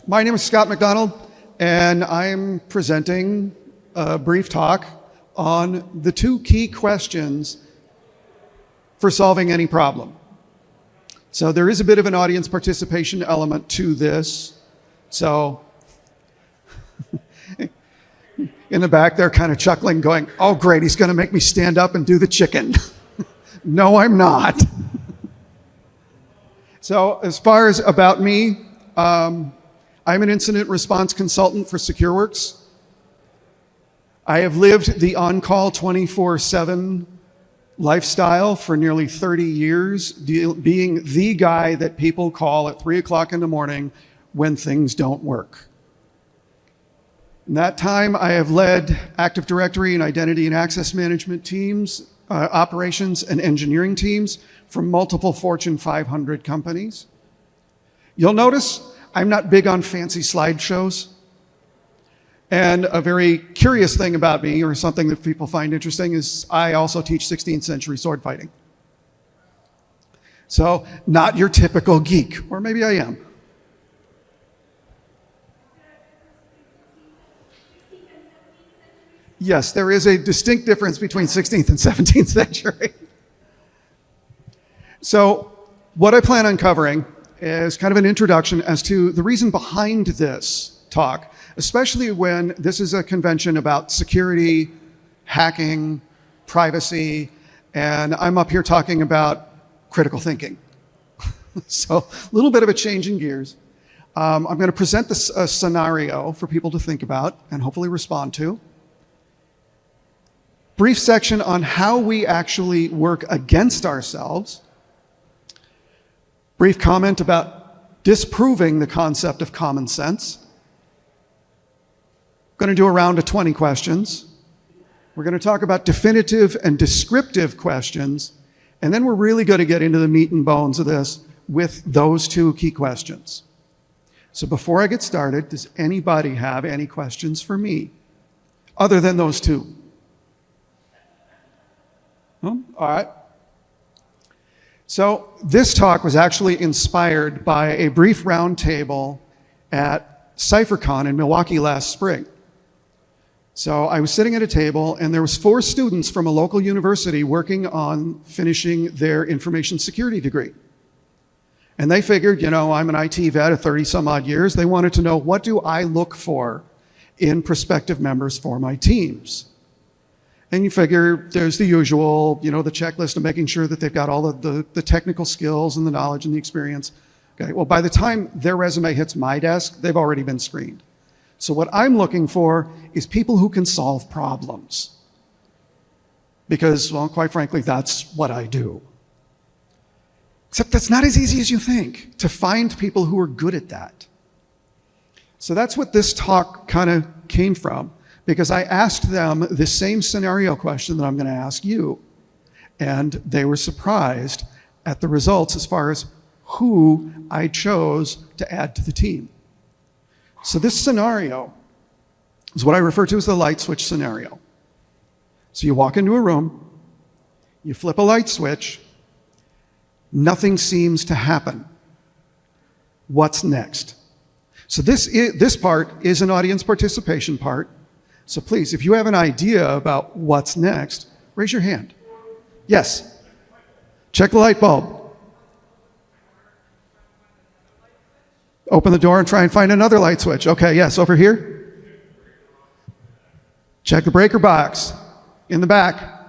My name is Scott MacDonald, and I'm presenting a brief talk on the 2 key questions for solving any problem. So there is a bit of an audience participation element to this. So in the back, they're kind of chuckling, going, oh great, he's going to make me stand up and do the chicken. No, I'm not. So as far as about me, I'm an incident response consultant for Secureworks. I have lived the on-call 24/7 lifestyle for nearly 30 years, being the guy that people call at 3 o'clock in the morning when things don't work. In that time, I have led Active Directory and identity and access management teams, operations and engineering teams from multiple Fortune 500 companies. You'll notice I'm not big on fancy slideshows. And a very curious thing about me, or something that people find interesting, is I also teach 16th century sword fighting. So not your typical geek, or maybe I am. Yes, there is a distinct difference between 16th and 17th century. So what I plan on covering is kind of an introduction as to the reason behind this talk, especially when this is a convention about security, hacking, privacy, and I'm up here talking about critical thinking. So a little bit of a change in gears. I'm going to present this scenario for people to think about and hopefully respond to. Brief section on how we actually work against ourselves. Brief comment about disproving the concept of common sense. I'm going to do a round of 20 questions. We're going to talk about definitive and descriptive questions, and then we're really going to get into the meat and bones of this with those 2 key questions. So before I get started, does anybody have any questions for me other than those 2? All right. So this talk was actually inspired by a brief roundtable at SecretCon in Milwaukee last spring. So I was sitting at a table, and there was 4 students from a local university working on finishing their information security degree. And they figured, you know, I'm an IT vet of 30 some odd years. They wanted to know, what do I look for in prospective members for my teams? And you figure there's the usual, you know, the checklist of making sure that they've got all of the technical skills and the knowledge and the experience. Okay, well, by the time their resume hits my desk, they've already been screened. So what I'm looking for is people who can solve problems. Because, well, quite frankly, that's what I do. Except that's not as easy as you think, to find people who are good at that. So that's what this talk kind of came from, because I asked them the same scenario question that I'm going to ask you. And they were surprised at the results as far as who I chose to add to the team. So this scenario is what I refer to as the light switch scenario. So you walk into a room, you flip a light switch, nothing seems to happen. What's next? So this part is an audience participation part. So please, if you have an idea about what's next, raise your hand. Yes. Check the light bulb. Open the door and try and find another light switch. Okay, yes, over here. Check the breaker box in the back.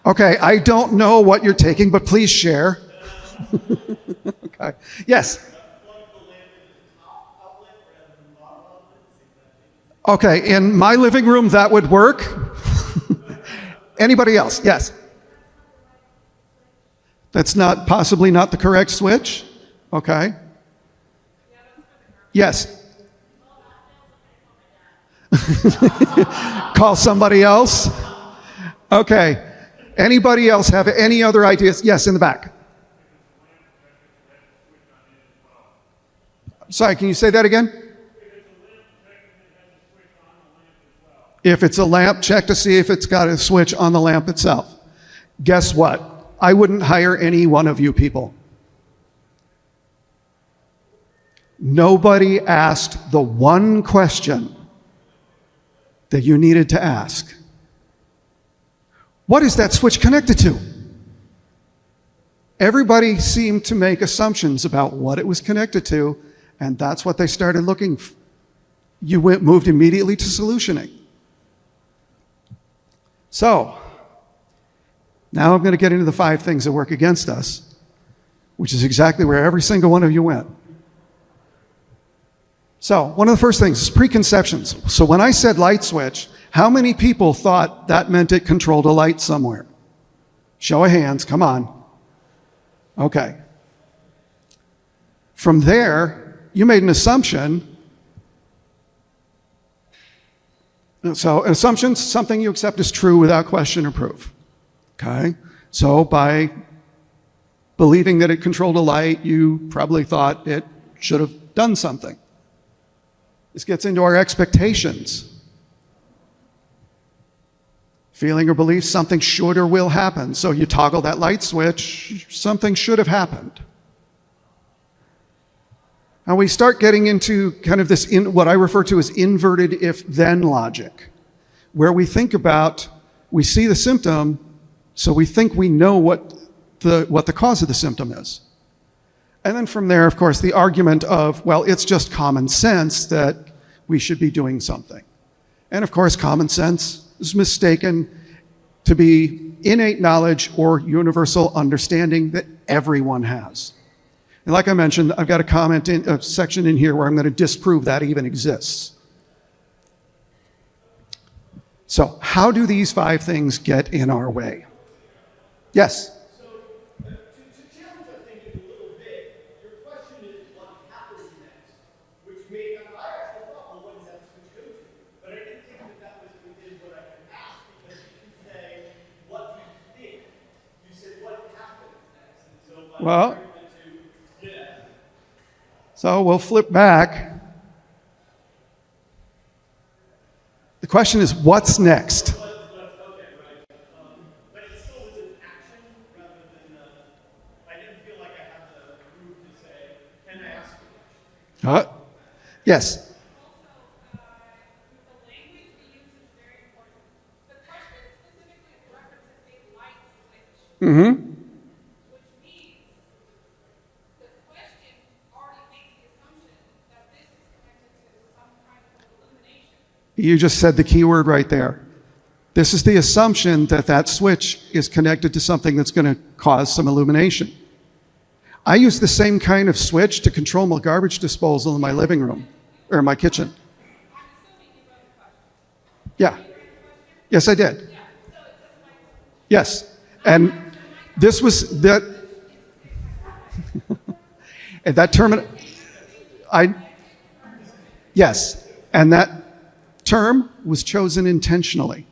Okay, I don't know what you're taking, but please share. Okay, yes. Okay, in my living room, that would work. Anybody else? Yes. That's possibly not the correct switch. Okay. Yes. Call somebody else. Okay. Anybody else have any other ideas? Yes, in the back. Sorry, can you say that again? If it's a lamp, check to see if it's got a switch on the lamp itself. Guess what? I wouldn't hire any one of you people. Nobody asked the one question that you needed to ask. What is that switch connected to? Everybody seemed to make assumptions about what it was connected to, and that's what they started looking for. You moved immediately to solutioning. So, now I'm going to get into the 5 things that work against us, which is exactly where every single one of you went. So, one of the first things is preconceptions. So when I said light switch, how many people thought that meant it controlled a light somewhere? Show of hands, come on. Okay. From there, you made an assumption. So an assumption's something you accept as true without question or proof. Okay? So by believing that it controlled a light, you probably thought it should have done something. This gets into our expectations. Feeling or belief something should or will happen. So you toggle that light switch, something should have happened. Now we start getting into kind of this, what I refer to as inverted if-then logic, where we think about, we see the symptom, so we think we know what the cause of the symptom is. And then from there, of course, the argument of, well, it's just common sense that we should be doing something. And of course, common sense is mistaken to be innate knowledge or universal understanding that everyone has. And like I mentioned, I've got a section in here where I'm going to disprove that even exists. So how do these 5 things get in our way? Yes? So to challenge our thinking a little bit, your question is what happens next, which made, I actually thought, well, what does that switch go to? But I didn't think that was within what I could ask, because you can say, what do you think? You said, what happens next? And so well, so we'll flip back. The question is, what's next? Yes. The language we use is very important. The question specifically references a light switch, which means the question already makes the assumption that this is connected to some kind of illumination. You just said the key word right there. This is the assumption that that switch is connected to something that's going to cause some illumination. I use the same kind of switch to control my garbage disposal in my living room, or my kitchen. Yeah. Yes, I did. Yes. And this was that, and that term, yes. And that term was chosen intentionally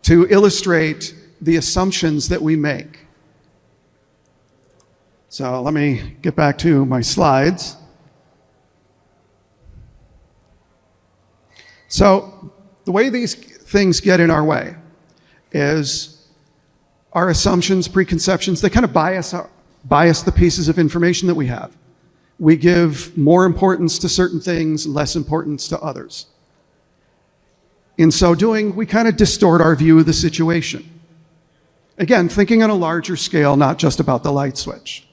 to illustrate the assumptions that we make. So let me get back to my slides. So the way these things get in our way is our assumptions, preconceptions, they kind of bias the pieces of information that we have. We give more importance to certain things, less importance to others. In so doing, we kind of distort our view of the situation. Again, thinking on a larger scale, not just about the light switch.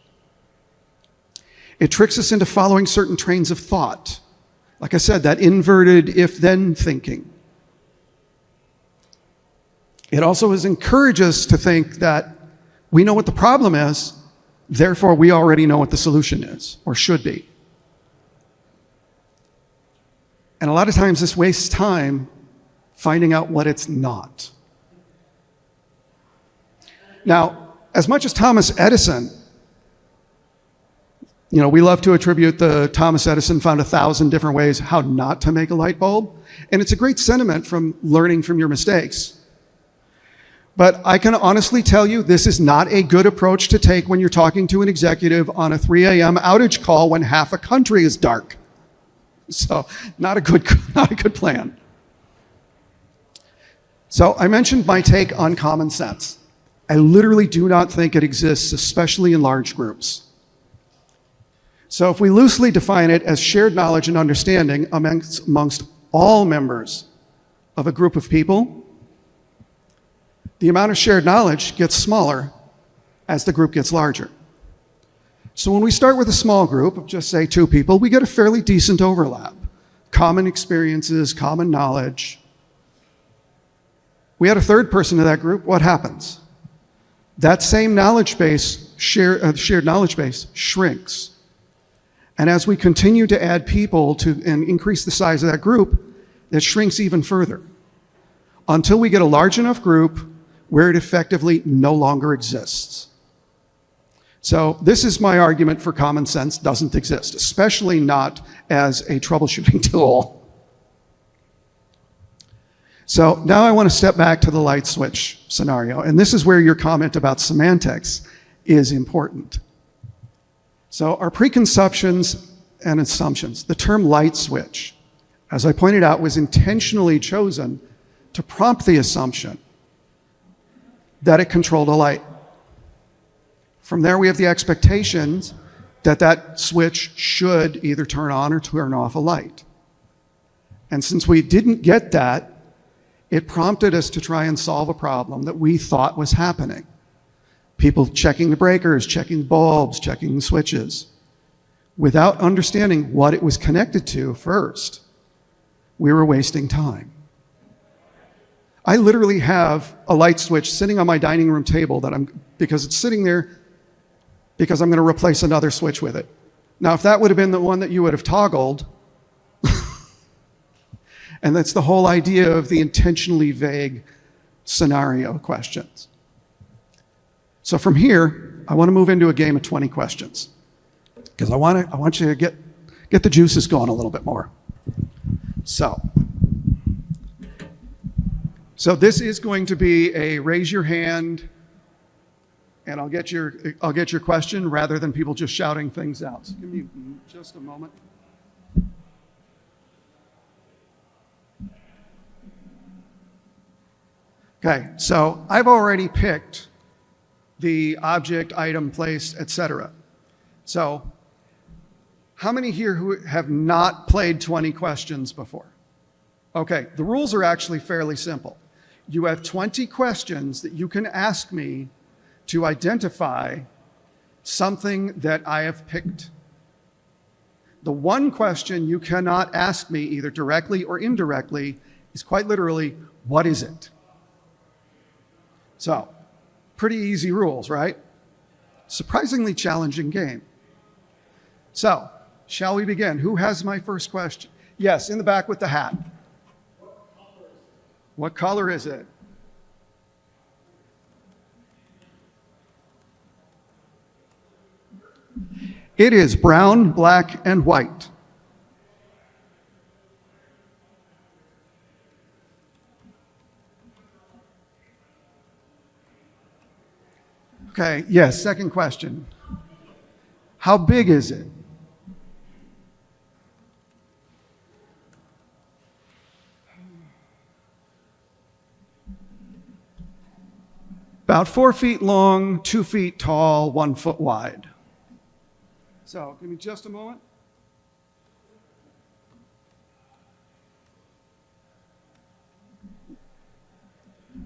It tricks us into following certain trains of thought. Like I said, that inverted if-then thinking. It also encourages us to think that we know what the problem is, therefore we already know what the solution is, or should be. And a lot of times this wastes time finding out what it's not. Now, as much as Thomas Edison, we love to attribute the Thomas Edison found 1,000 different ways how not to make a light bulb. And it's a great sentiment from learning from your mistakes. But I can honestly tell you, this is not a good approach to take when you're talking to an executive on a 3 a.m. outage call when half a country is dark. So not a good plan. So I mentioned my take on common sense. I literally do not think it exists, especially in large groups. So if we loosely define it as shared knowledge and understanding amongst all members of a group of people, the amount of shared knowledge gets smaller as the group gets larger. So when we start with a small group of just say 2 people, we get a fairly decent overlap. Common experiences, common knowledge. We add a 3rd person to that group, what happens? That same knowledge base, shared knowledge base, shrinks. And as we continue to add people and increase the size of that group, it shrinks even further until we get a large enough group where it effectively no longer exists. So this is my argument for common sense doesn't exist, especially not as a troubleshooting tool. So now I want to step back to the light switch scenario, and this is where your comment about semantics is important. So our preconceptions and assumptions, the term light switch, as I pointed out, was intentionally chosen to prompt the assumption that it controlled a light. From there, we have the expectations that that switch should either turn on or turn off a light. And since we didn't get that, it prompted us to try and solve a problem that we thought was happening. People checking the breakers, checking the bulbs, checking the switches, without understanding what it was connected to first. We were wasting time. I literally have a light switch sitting on my dining room table because it's sitting there because I'm going to replace another switch with it. Now, if that would have been the one that you would have toggled, and that's the whole idea of the intentionally vague scenario questions. So from here, I want to move into a game of 20 questions because I want you to get the juices going a little bit more. So this is going to be a raise your hand and I'll get your question rather than people just shouting things out. So give me just a moment. Okay, so I've already picked the object, item, place, etc. So how many here who have not played 20 questions before? Okay, the rules are actually fairly simple. You have 20 questions that you can ask me to identify something that I have picked. The one question you cannot ask me either directly or indirectly is quite literally, what is it? So, pretty easy rules, right? Surprisingly challenging game. So, shall we begin? Who has my first question? Yes, in the back with the hat. What color is it? It is brown, black, and white. Okay, yes, second question. How big is it? About 4 feet long, 2 feet tall, 1 foot wide. So, give me just a moment.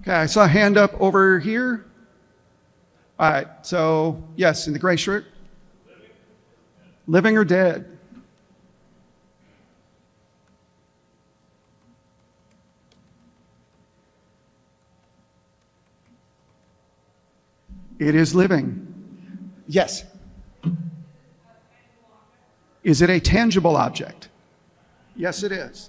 Okay, I saw a hand up over here. All right, so yes, in the gray shirt. Living or dead? It is living. Yes. Is it a tangible object? Yes, it is.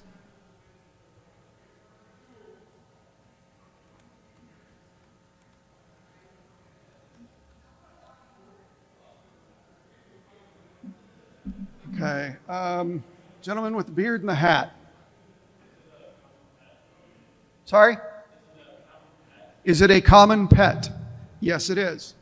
Okay, gentleman with the beard and the hat. Sorry? Is it a common pet? Yes, it is.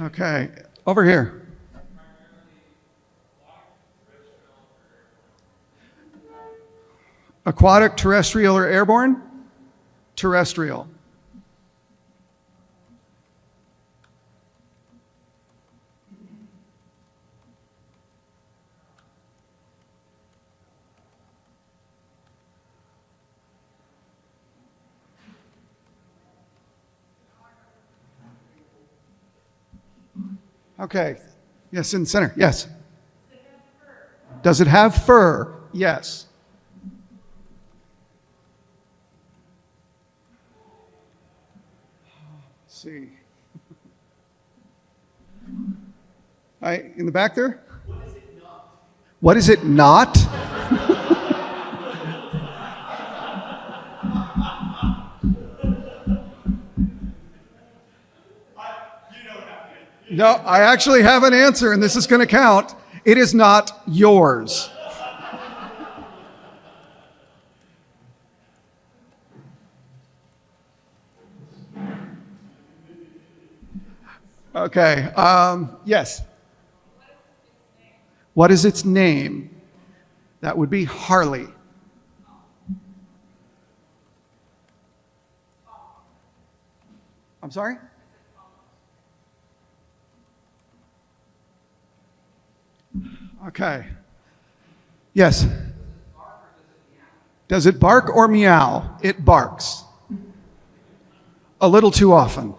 Okay, over here. Aquatic, terrestrial, or airborne? Terrestrial. Okay. Yes, in the center. Yes. Does it have fur? Yes. Let's see. In the back there? What is it not? No, I actually have an answer, and this is going to count. It is not yours. Okay. Yes. What is its name? That would be Harley. I'm sorry? Okay. Yes. Does it bark or meow? It barks. A little too often.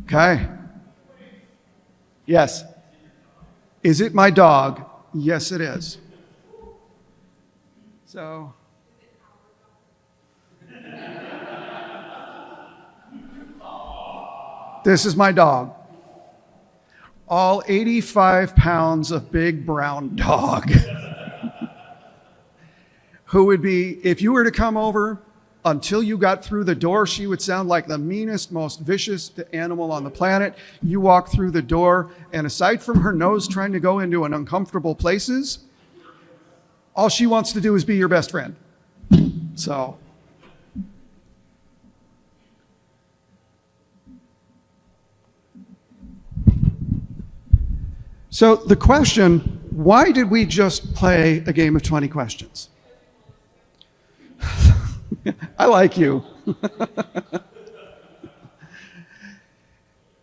Okay. Yes. Is it my dog? Yes, it is. So. This is my dog. All 85 pounds of big brown dog. Who would be, if you were to come over, until you got through the door, she would sound like the meanest, most vicious animal on the planet. You walk through the door, and aside from her nose trying to go into uncomfortable places, all she wants to do is be your best friend. So. So the question, why did we just play a game of 20 questions? I like you.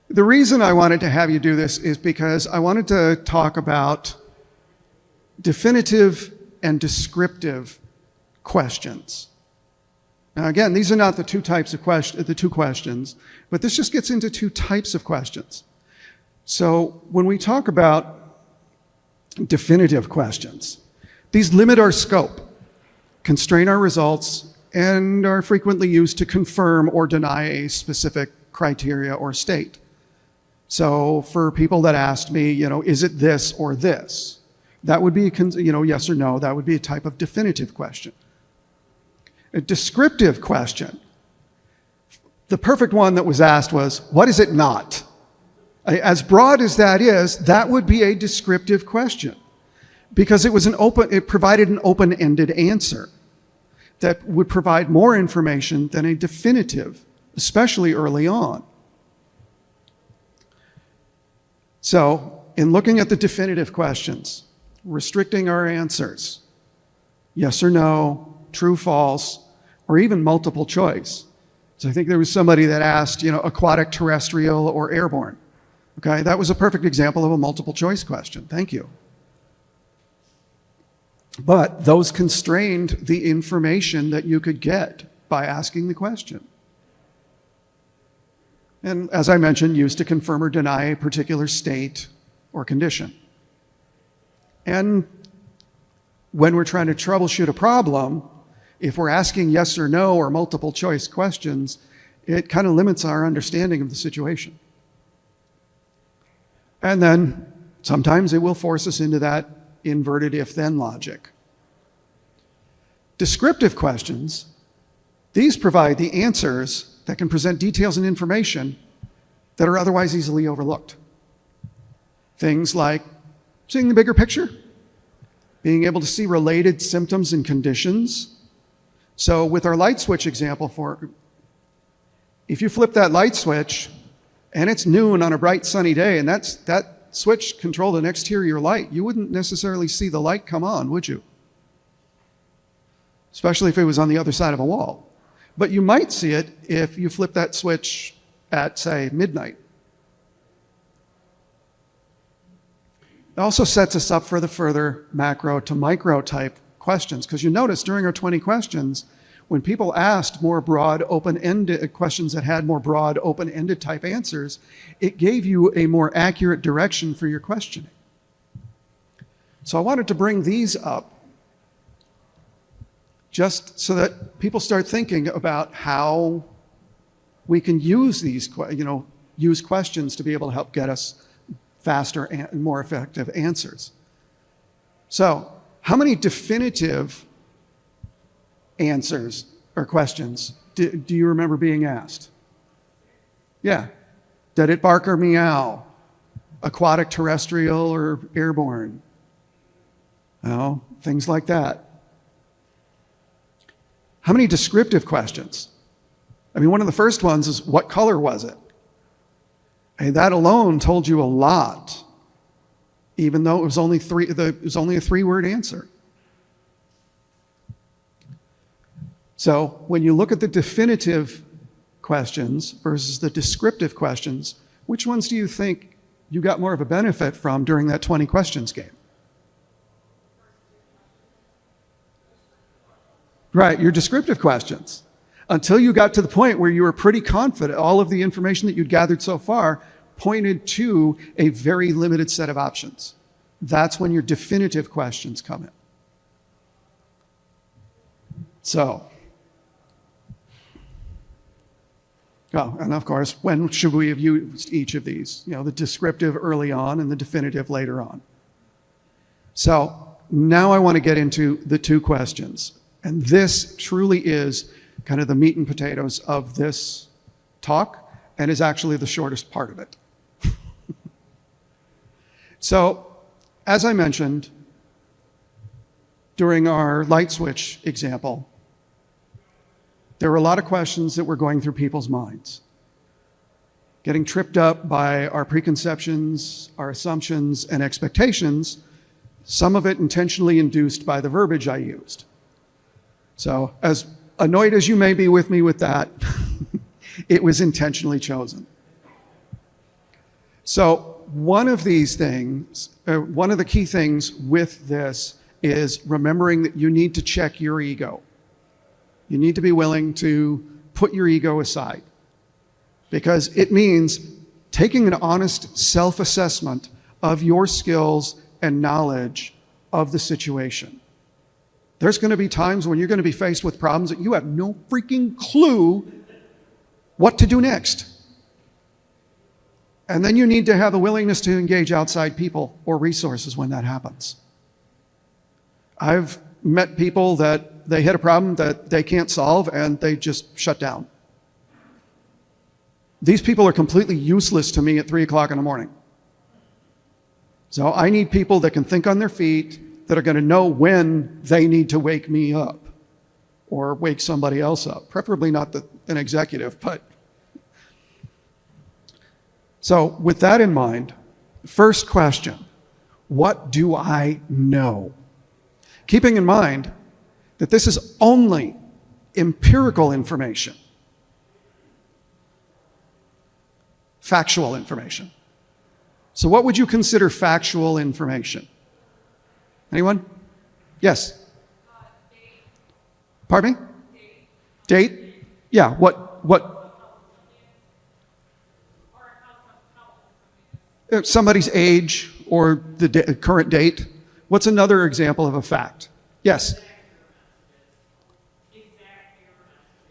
The reason I wanted to have you do this is because I wanted to talk about definitive and descriptive questions. Now again, these are not the two types of questions, but this just gets into two types of questions. So when we talk about definitive questions, these limit our scope, constrain our results, and are frequently used to confirm or deny a specific criteria or state. So for people that asked me, is it this or this? That would be, yes or no, that would be a type of definitive question. A descriptive question, the perfect one that was asked was, what is it not? As broad as that is, that would be a descriptive question because it provided an open-ended answer that would provide more information than a definitive, especially early on. So, in looking at the definitive questions, restricting our answers, yes or no, true, false, or even multiple choice. So I think there was somebody that asked, aquatic, terrestrial, or airborne. Okay, that was a perfect example of a multiple choice question. Thank you. But those constrained the information that you could get by asking the question. And as I mentioned, used to confirm or deny a particular state or condition. And when we're trying to troubleshoot a problem, if we're asking yes or no or multiple choice questions, it kind of limits our understanding of the situation. And then sometimes it will force us into that inverted if-then logic. Descriptive questions, these provide the answers that can present details and information that are otherwise easily overlooked. Things like seeing the bigger picture, being able to see related symptoms and conditions. So with our light switch example, if you flip that light switch and it's noon on a bright sunny day and that switch controlled an exterior light, you wouldn't necessarily see the light come on, would you? Especially if it was on the other side of a wall. But you might see it if you flip that switch at, say, midnight. It also sets us up for the further macro to micro type questions, because you notice during our 20 questions, when people asked more broad, open-ended questions that had more broad, open-ended type answers, it gave you a more accurate direction for your questioning. So I wanted to bring these up just so that people start thinking about how we can use these, use questions to be able to help get us faster and more effective answers. So, how many definitive answers or questions do you remember being asked? Yeah. Did it bark or meow? Aquatic, terrestrial, or airborne? Oh, things like that. How many descriptive questions? I mean, one of the first ones is, what color was it? And that alone told you a lot, even though it was only a three-word answer. So when you look at the definitive questions versus the descriptive questions, which ones do you think you got more of a benefit from during that 20 questions game? Right, your descriptive questions. Until you got to the point where you were pretty confident all of the information that you'd gathered so far pointed to a very limited set of options. That's when your definitive questions come in. So, and of course, when should we have used each of these? The descriptive early on and the definitive later on. So now I want to get into the two questions. And this truly is kind of the meat and potatoes of this talk, and is actually the shortest part of it. So, as I mentioned, during our light switch example, there were a lot of questions that were going through people's minds, getting tripped up by our preconceptions, our assumptions, and expectations, some of it intentionally induced by the verbiage I used. So, as annoyed as you may be with me with that, it was intentionally chosen. So, one of these things, one of the key things with this is remembering that you need to check your ego. You need to be willing to put your ego aside, because it means taking an honest self-assessment of your skills and knowledge of the situation. There's going to be times when you're going to be faced with problems that you have no freaking clue what to do next. And then you need to have a willingness to engage outside people or resources when that happens. I've met people that they hit a problem that they can't solve and they just shut down. These people are completely useless to me at 3 o'clock in the morning. So I need people that can think on their feet, that are going to know when they need to wake me up or wake somebody else up, preferably not an executive. But so with that in mind, first question, what do I know? Keeping in mind that this is only empirical information, factual information. So what would you consider factual information? Anyone? Yes? Date. Pardon me? Date? Yeah, somebody's age or the current date. What's another example of a fact? Yes?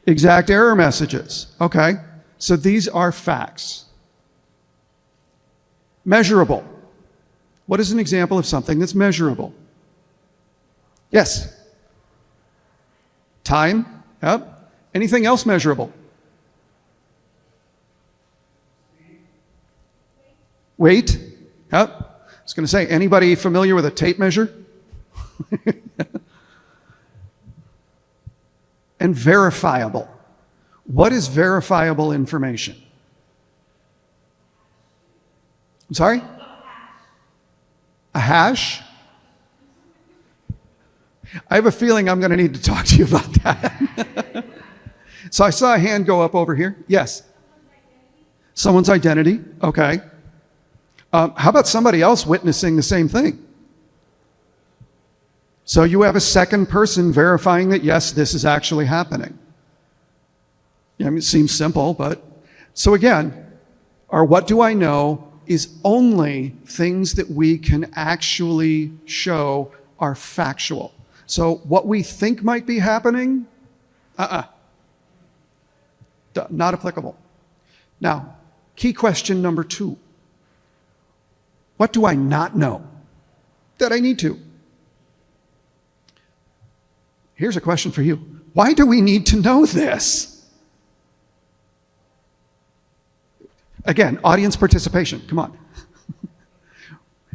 Exact error messages. Okay. So these are facts. Measurable. What is an example of something that's measurable? Yes? Time? Yep. Anything else measurable? Weight? Yep. I was going to say, anybody familiar with a tape measure? And verifiable. What is verifiable information? I'm sorry? A hash? I have a feeling I'm going to need to talk to you about that. So I saw a hand go up over here. Yes. Someone's identity. Okay. How about somebody else witnessing the same thing? So you have a second person verifying that, yes, this is actually happening. Yeah, I mean, it seems simple, but... So again, our what do I know is only things that we can actually show are factual. So what we think might be happening, not applicable. Now, key question number 2. What do I not know that I need to? Here's a question for you. Why do we need to know this? Again, audience participation. Come on.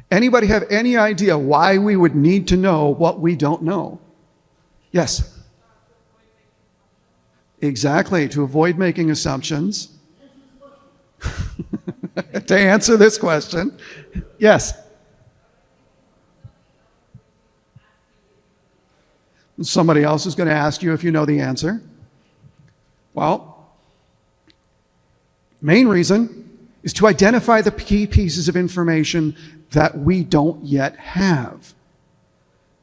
Anybody have any idea why we would need to know what we don't know? Yes. Exactly, to avoid making assumptions. To answer this question, yes. Somebody else is going to ask you if you know the answer. Well, main reason is to identify the key pieces of information that we don't yet have.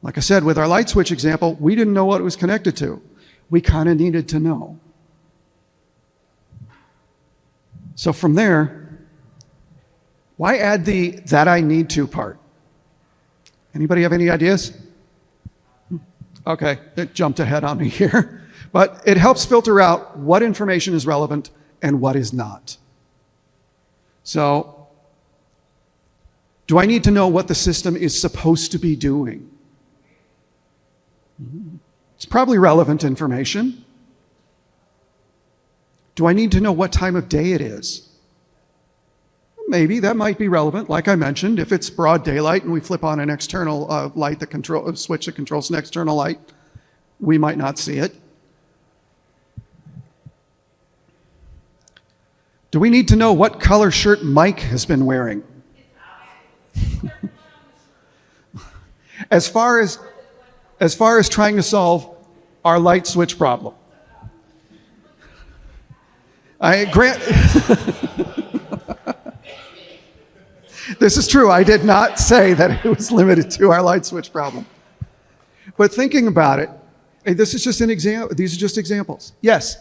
Like I said, with our light switch example, we didn't know what it was connected to. We kind of needed to know. So from there, why add the that I need to part? Anybody have any ideas? Okay, it jumped ahead on me here. But it helps filter out what information is relevant and what is not. So, do I need to know what the system is supposed to be doing? It's probably relevant information. Do I need to know what time of day it is? Maybe that might be relevant. Like I mentioned, if it's broad daylight and we flip on an external light that switch that controls an external light, we might not see it. Do we need to know what color shirt Mike has been wearing? As far as trying to solve our light switch problem. This is true. I did not say that it was limited to our light switch problem. But thinking about it, this is just an example. These are just examples. Yes.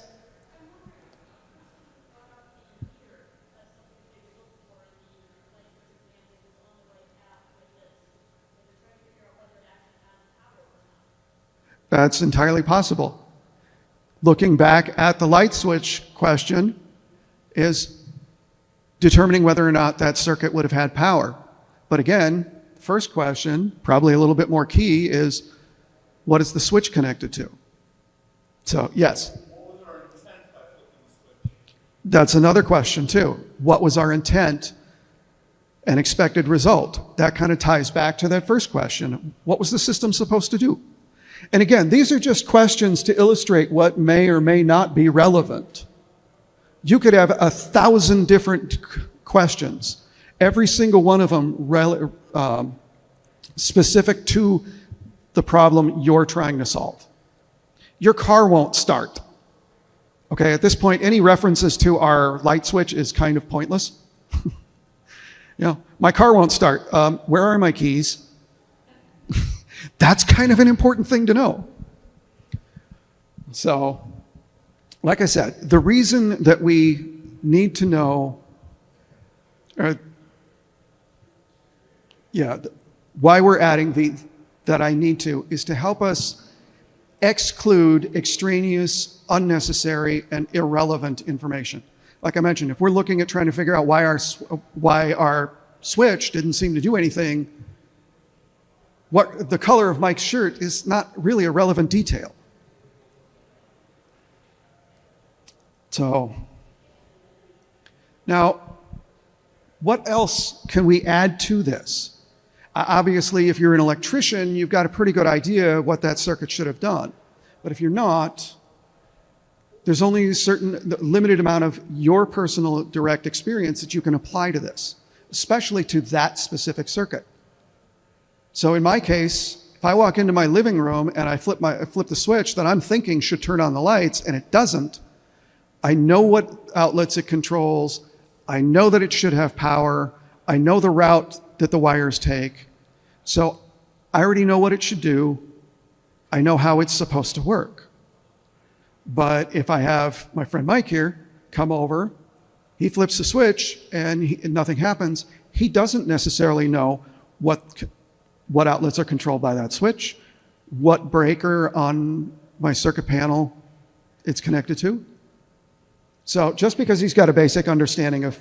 That's entirely possible. Looking back at the light switch question is determining whether or not that circuit would have had power. But again, the first question, probably a little bit more key, is what is the switch connected to? So, yes. What was our intent by flipping the switch? That's another question too. What was our intent and expected result? That kind of ties back to that first question. What was the system supposed to do? And again, these are just questions to illustrate what may or may not be relevant. You could have 1,000 different questions, every single one of them specific to the problem you're trying to solve. Your car won't start. Okay, at this point, any references to our light switch is kind of pointless. My car won't start. Where are my keys? That's kind of an important thing to know. So, like I said, the reason that we need to know, why we're adding that I need to is to help us exclude extraneous, unnecessary, and irrelevant information. Like I mentioned, if we're looking at trying to figure out why our switch didn't seem to do anything, what the color of Mike's shirt is not really a relevant detail. So, now, what else can we add to this? Obviously, if you're an electrician, you've got a pretty good idea what that circuit should have done. But if you're not, there's only a certain limited amount of your personal direct experience that you can apply to this, especially to that specific circuit. So in my case, if I walk into my living room and I flip the switch that I'm thinking should turn on the lights and it doesn't, I know what outlets it controls. I know that it should have power. I know the route that the wires take. So I already know what it should do. I know how it's supposed to work. But if I have my friend Mike here come over, he flips the switch and nothing happens, he doesn't necessarily know what outlets are controlled by that switch, what breaker on my circuit panel it's connected to. So just because he's got a basic understanding of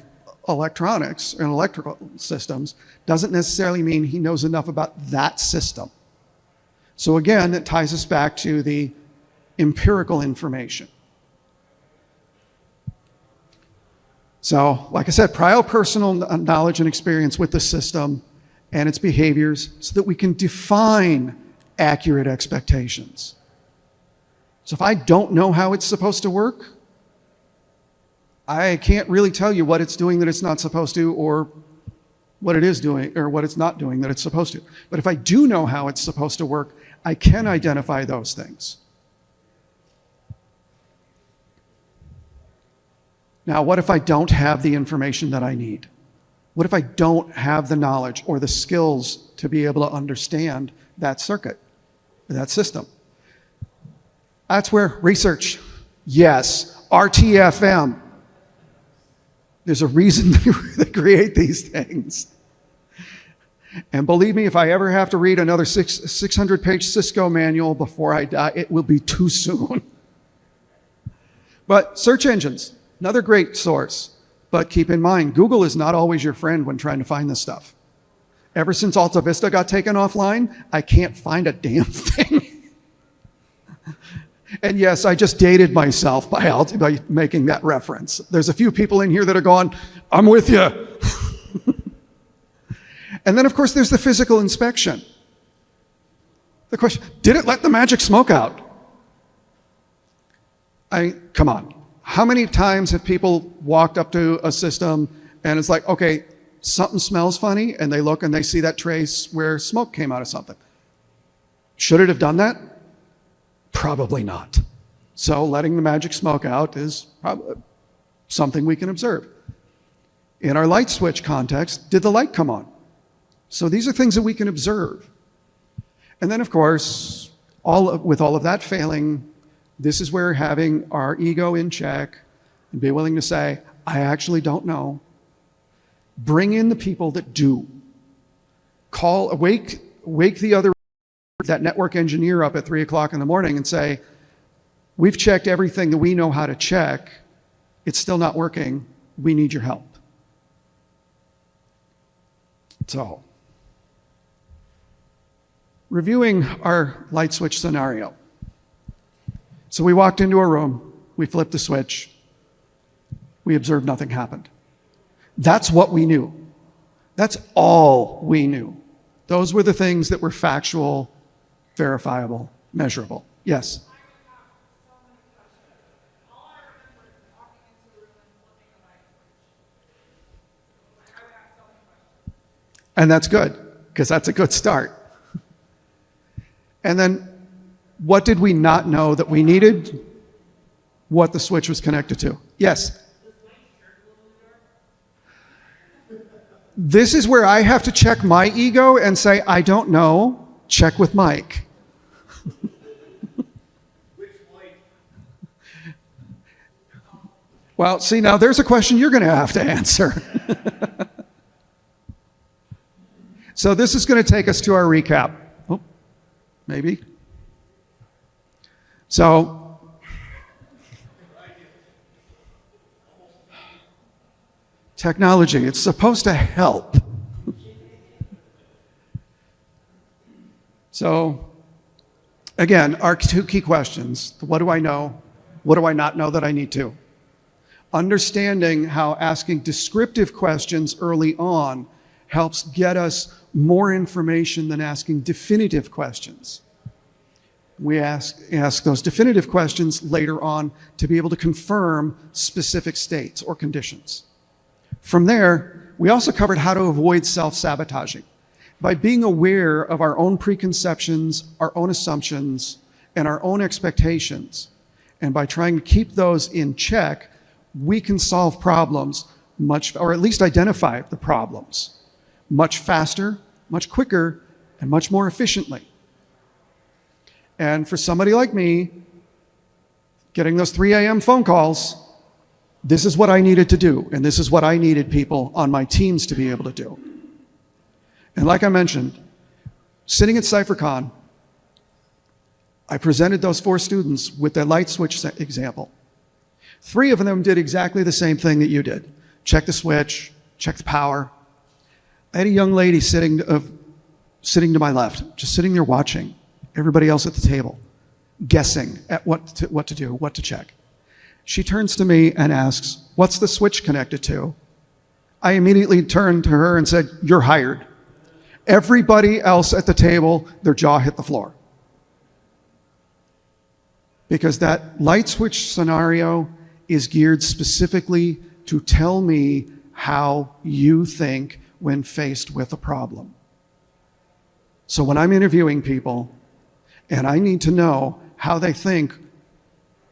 electronics and electrical systems doesn't necessarily mean he knows enough about that system. So again, it ties us back to the empirical information. So, like I said, prior personal knowledge and experience with the system and its behaviors so that we can define accurate expectations. So if I don't know how it's supposed to work, I can't really tell you what it's doing that it's not supposed to, or what it is doing or what it's not doing that it's supposed to. But if I do know how it's supposed to work, I can identify those things. Now, what if I don't have the information that I need? What if I don't have the knowledge or the skills to be able to understand that circuit, that system? That's where research, yes, RTFM. There's a reason they create these things. And believe me, if I ever have to read another 600-page Cisco manual before I die, it will be too soon. But search engines, another great source. But keep in mind, Google is not always your friend when trying to find this stuff. Ever since Alta Vista got taken offline, I can't find a damn thing. And yes, I just dated myself by making that reference. There's a few people in here that are going, I'm with you. And then, of course, there's the physical inspection. The question, did it let the magic smoke out? Come on. How many times have people walked up to a system and it's like, okay, something smells funny, and they look and they see that trace where smoke came out of something. Should it have done that? Probably not. So letting the magic smoke out is probably something we can observe. In our light switch context, did the light come on? So these are things that we can observe. And then, of course, with all of that failing, this is where having our ego in check and be willing to say, I actually don't know. Bring in the people that do. Wake that network engineer up at 3 o'clock in the morning and say, we've checked everything that we know how to check. It's still not working. We need your help. So, reviewing our light switch scenario. So we walked into a room, we flipped the switch, we observed nothing happened. That's what we knew. That's all we knew. Those were the things that were factual, verifiable, measurable. Yes? And that's good, because that's a good start. And then, what did we not know that we needed? What the switch was connected to. Yes? This is where I have to check my ego and say, I don't know. Check with Mike. Which light? Well, see, now there's a question you're going to have to answer. So this is going to take us to our recap. Oh, maybe. So, technology, it's supposed to help. So, again, our two key questions. What do I know? What do I not know that I need to? Understanding how asking descriptive questions early on helps get us more information than asking definitive questions. We ask those definitive questions later on to be able to confirm specific states or conditions. From there, we also covered how to avoid self-sabotaging. By being aware of our own preconceptions, our own assumptions, and our own expectations, and by trying to keep those in check, we can solve problems or at least identify the problems much faster, much quicker, and much more efficiently. And for somebody like me, getting those 3 a.m. phone calls, this is what I needed to do, and this is what I needed people on my teams to be able to do. And like I mentioned, sitting at SecretCon, I presented those 4 students with the light switch example. 3 of them did exactly the same thing that you did. Check the switch, check the power. I had a young lady sitting to my left, just sitting there watching everybody else at the table, guessing at what to do, what to check. She turns to me and asks, "What's the switch connected to?" I immediately turned to her and said, "You're hired." Everybody else at the table, their jaw hit the floor. Because that light switch scenario is geared specifically to tell me how you think when faced with a problem. So when I'm interviewing people and I need to know how they think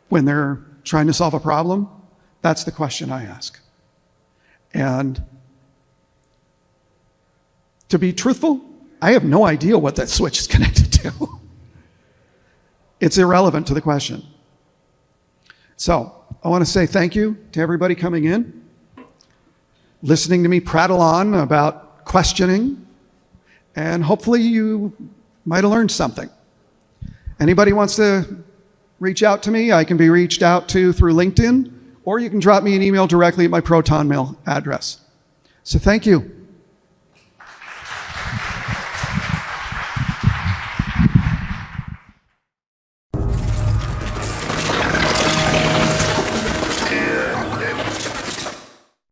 when they're trying to solve a problem, that's the question I ask. And to be truthful, I have no idea what that switch is connected to. It's irrelevant to the question. So I want to say thank you to everybody coming in, listening to me prattle on about questioning, and hopefully you might have learned something. Anybody wants to reach out to me, I can be reached out to through LinkedIn, or you can drop me an email directly at my Proton Mail address. So thank you.